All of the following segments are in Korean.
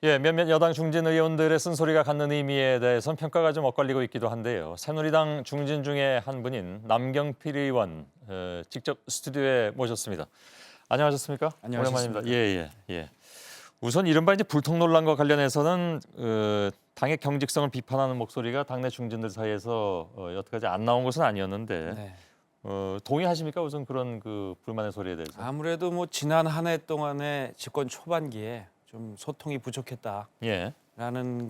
예, 몇몇 여당 중진 의원들의 쓴소리가 갖는 의미에 대해선 평가가 좀 엇갈리고 있기도 한데요. 새누리당 중진 중에 한 분인 남경필 의원 직접 스튜디오에 모셨습니다. 안녕하셨습니까? 안녕하셨습니까? 오랜만입니다. 예. 우선 이른바 이제 불통 논란과 관련해서는 당의 경직성을 비판하는 목소리가 당내 중진들 사이에서 여태까지 안 나온 것은 아니었는데 네. 동의하십니까? 우선 그런 그 불만의 소리에 대해서. 아무래도 뭐 지난 한 해 동안의 집권 초반기에 좀 소통이 부족했다라는 예,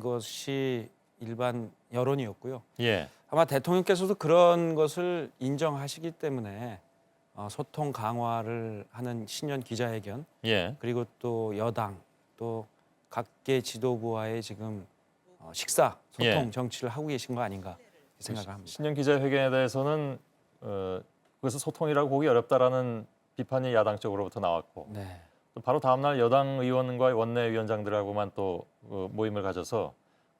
것이 일반 여론이었고요. 예, 아마 대통령께서도 그런 것을 인정하시기 때문에 소통 강화를 하는 신년 기자회견 예. 그리고 또 여당 또 각계 지도부와의 지금 식사 소통 예. 정치를 하고 계신 거 아닌가 이렇게 생각을 합니다. 신년 기자회견에 대해서는 그것을 소통이라고 보기 어렵다라는 비판이 야당 쪽으로부터 나왔고 네. 또 바로 다음 날 여당 의원과 원내위원장들하고만 또 모임을 가져서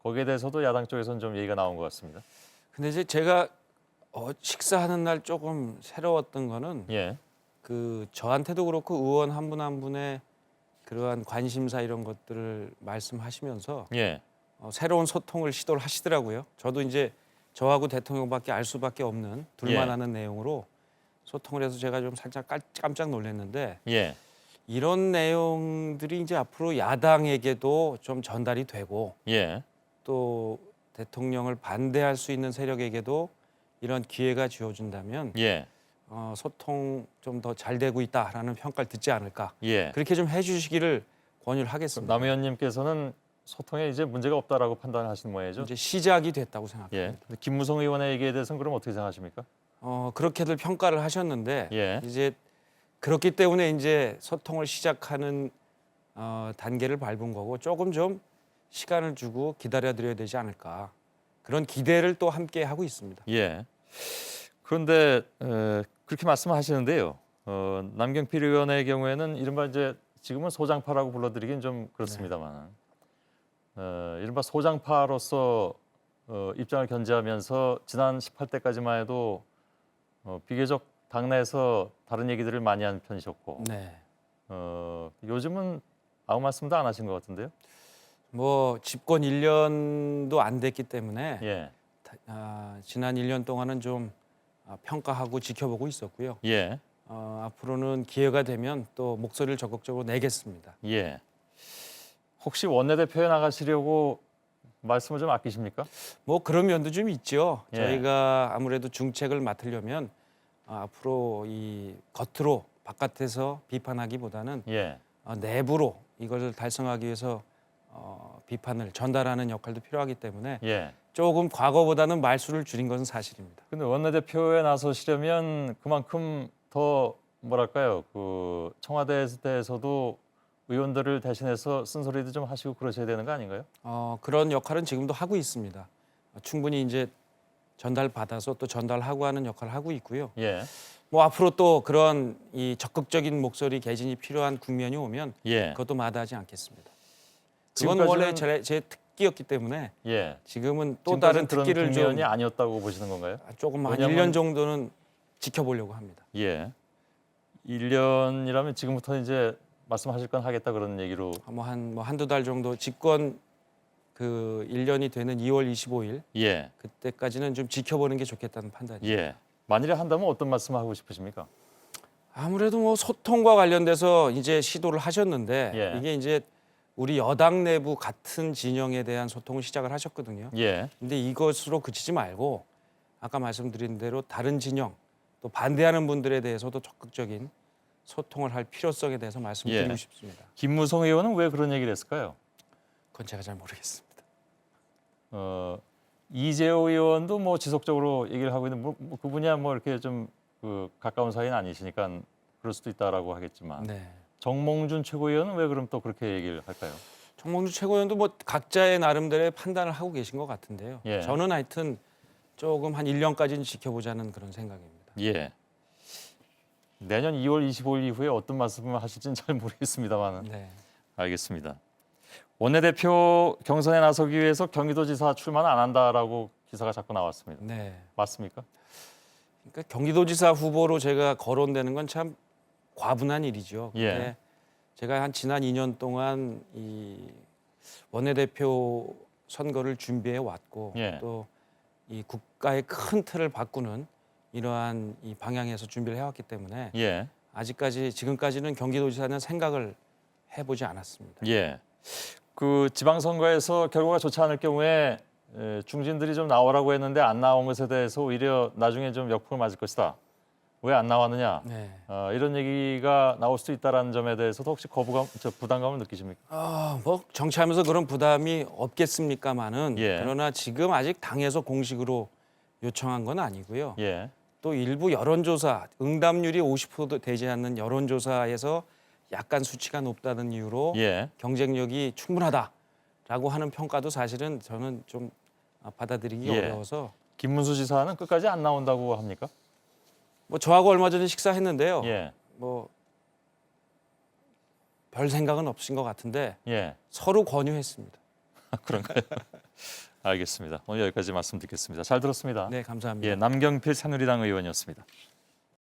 거기에 대해서도 야당 쪽에서는 좀 얘기가 나온 것 같습니다. 근데 이제 제가 식사하는 날 조금 새로웠던 거는 예, 그 저한테도 그렇고 의원 한 분 한 분의 그러한 관심사 이런 것들을 말씀하시면서 예, 새로운 소통을 시도를 하시더라고요. 저도 이제 저하고 대통령밖에 알 수밖에 없는 둘만 예. 아는 내용으로 소통을 해서 제가 좀 살짝 깜짝 놀랐는데 예, 이런 내용들이 이제 앞으로 야당에게도 좀 전달이 되고 예, 또 대통령을 반대할 수 있는 세력에게도 이런 기회가 주어진다면 예, 소통 좀 더 잘 되고 있다라는 평가를 듣지 않을까. 예. 그렇게 좀 해주시기를 권유를 하겠습니다. 남 의원님께서는 소통에 이제 문제가 없다라고 판단하시는 모양이죠. 이제 시작이 됐다고 예. 생각합니다. 근데 김무성 의원의 얘기에 대해서는 그럼 어떻게 생각하십니까? 그렇게들 평가를 하셨는데 예. 이제 그렇기 때문에 이제 소통을 시작하는 단계를 밟은 거고 조금 좀 시간을 주고 기다려드려야 되지 않을까. 그런 기대를 또 함께 하고 있습니다. 예. 그런데 그렇게 말씀하시는데요. 남경필 의원의 경우에는 이른바 이제 지금은 소장파라고 불러드리긴 좀 그렇습니다만, 이른바 소장파로서 입장을 견지하면서 지난 18대까지만 해도 비교적 당내에서 다른 얘기들을 많이 한 편이셨고, 네. 요즘은 아무 말씀도 안 하신 것 같은데요. 뭐 집권 1년도 안 됐기 때문에 예, 지난 1년 동안은 좀 평가하고 지켜보고 있었고요. 예, 앞으로는 기회가 되면 또 목소리를 적극적으로 내겠습니다. 예. 혹시 원내대표에 나가시려고 말씀을 좀 아끼십니까? 뭐 그런 면도 좀 있죠. 예. 저희가 아무래도 중책을 맡으려면 앞으로 이 겉으로 바깥에서 비판하기보다는 예, 내부로 이것을 달성하기 위해서 비판을 전달하는 역할도 필요하기 때문에 예. 조금 과거보다는 말수를 줄인 것은 사실입니다. 근데 원내대표에 나서시려면 그만큼 더 뭐랄까요, 그 청와대에서도 의원들을 대신해서 쓴소리도 좀 하시고 그러셔야 되는 거 아닌가요? 그런 역할은 지금도 하고 있습니다. 충분히 이제 전달받아서 또 전달하고 하는 역할을 하고 있고요. 예, 뭐 앞으로 또 그런 이 적극적인 목소리 개진이 필요한 국면이 오면 예, 그것도 마다하지 않겠습니다. 그건 지금까지는- 원래 제 특기였기 때문에 예. 지금은 또 지금까지는 다른 그런 특기를 좀 국면이 아니었다고 보시는 건가요? 조금 한 왜냐면- 1년 정도는 지켜보려고 합니다. 예. 1년이라면 지금부터 이제 말씀하실 건 하겠다 그런 얘기로. 한두 달 정도 집권 그 1년이 되는 2월 25일 예, 그때까지는 좀 지켜보는 게 좋겠다는 판단이에요. 예. 만일에 한다면 어떤 말씀 하고 싶으십니까? 아무래도 뭐 소통과 관련돼서 이제 시도를 하셨는데 예. 이게 이제 우리 여당 내부 같은 진영에 대한 소통을 시작을 하셨거든요. 예, 근데 이것으로 그치지 말고 아까 말씀드린 대로 다른 진영 또 반대하는 분들에 대해서도 적극적인 소통을 할 필요성에 대해서 말씀드리고 예. 싶습니다. 김무성 의원은 왜 그런 얘기를 했을까요? 그건 제가 잘 모르겠습니다. 이재호 의원도 뭐 지속적으로 얘기를 하고 있는 뭐 그분이야 뭐 이렇게 좀 그 가까운 사이는 아니시니까 그럴 수도 있다라고 하겠지만 네. 정몽준 최고위원은 왜 그럼 또 그렇게 얘기를 할까요? 정몽준 최고위원도 뭐 각자의 나름대로의 판단을 하고 계신 것 같은데요. 예. 저는 하여튼 조금 한 1년까지는 지켜보자는 그런 생각입니다. 예. 내년 2월 25일 이후에 어떤 말씀을 하실지는 잘 모르겠습니다만 네. 알겠습니다. 원내대표 경선에 나서기 위해서 경기도지사 출마는 안 한다라고 기사가 자꾸 나왔습니다. 네. 맞습니까? 그러니까 경기도지사 후보로 제가 거론되는 건 참 과분한 일이죠. 예. 근데 제가 한 지난 2년 동안 이 원내대표 선거를 준비해 왔고 예. 또 이 국가의 큰 틀을 바꾸는 이러한 이 방향에서 준비를 해왔기 때문에 예. 아직까지 지금까지는 경기도지사는 생각을 해보지 않았습니다. 예. 그 지방선거에서 결과가 좋지 않을 경우에 중진들이 좀 나오라고 했는데 안 나온 것에 대해서 오히려 나중에 좀 역풍을 맞을 것이다. 왜 안 나왔느냐? 네. 이런 얘기가 나올 수도 있다라는 점에 대해서도 혹시 거부감, 부담감을 느끼십니까? 뭐 정치하면서 그런 부담이 없겠습니까마는 예. 그러나 지금 아직 당에서 공식으로 요청한 건 아니고요. 예. 또 일부 여론조사 응답률이 50%도 되지 않는 여론조사에서 약간 수치가 높다는 이유로 예. 경쟁력이 충분하다라고 하는 평가도 사실은 저는 좀 받아들이기 예. 어려워서 김문수 지사는 끝까지 안 나온다고 합니까? 뭐 저하고 얼마 전에 식사했는데요. 예. 뭐 별 생각은 없으신 것 같은데 예. 서로 권유했습니다. 그런가요? 알겠습니다. 오늘 여기까지 말씀 듣겠습니다. 잘 들었습니다. 네, 감사합니다. 예, 남경필 새누리당 의원이었습니다.